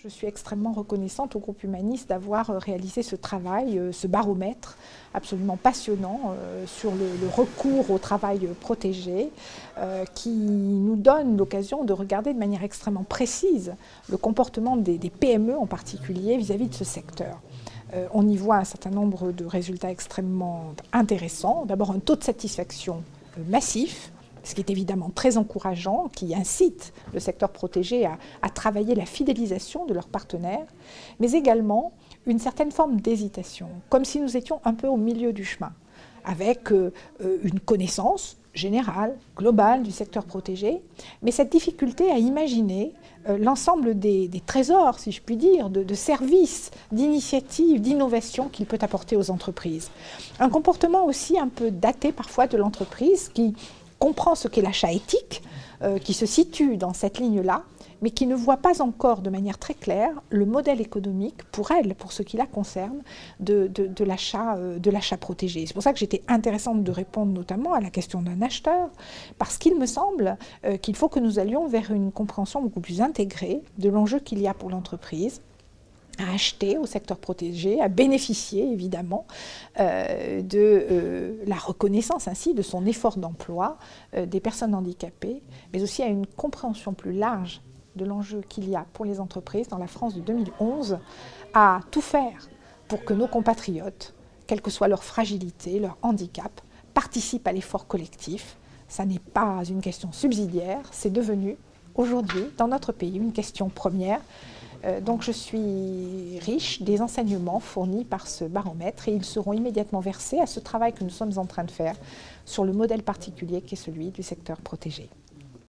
Je suis extrêmement reconnaissante au groupe humaniste d'avoir réalisé ce travail, ce baromètre absolument passionnant sur le recours au travail protégé qui nous donne l'occasion de regarder de manière extrêmement précise le comportement des PME en particulier vis-à-vis de ce secteur. On y voit un certain nombre de résultats extrêmement intéressants. D'abord un taux de satisfaction massif, ce qui est évidemment très encourageant, qui incite le secteur protégé à travailler la fidélisation de leurs partenaires, mais également une certaine forme d'hésitation, comme si nous étions un peu au milieu du chemin, avec une connaissance générale, globale du secteur protégé, mais cette difficulté à imaginer l'ensemble des trésors, si je puis dire, de services, d'initiatives, d'innovations qu'il peut apporter aux entreprises. Un comportement aussi un peu daté parfois de l'entreprise qui comprend ce qu'est l'achat éthique, qui se situe dans cette ligne-là, mais qui ne voit pas encore de manière très claire le modèle économique pour elle, pour ce qui la concerne, de l'achat protégé. C'est pour ça que j'étais intéressante de répondre notamment à la question d'un acheteur, parce qu'il me semble qu'il faut que nous allions vers une compréhension beaucoup plus intégrée de l'enjeu qu'il y a pour l'entreprise, à acheter au secteur protégé, à bénéficier évidemment de la reconnaissance ainsi de son effort d'emploi des personnes handicapées, mais aussi à une compréhension plus large de l'enjeu qu'il y a pour les entreprises dans la France de 2011, à tout faire pour que nos compatriotes, quelle que soit leur fragilité, leur handicap, participent à l'effort collectif. Ça n'est pas une question subsidiaire, c'est devenu aujourd'hui dans notre pays une question première. Donc je suis riche des enseignements fournis par ce baromètre et ils seront immédiatement versés à ce travail que nous sommes en train de faire sur le modèle particulier qui est celui du secteur protégé.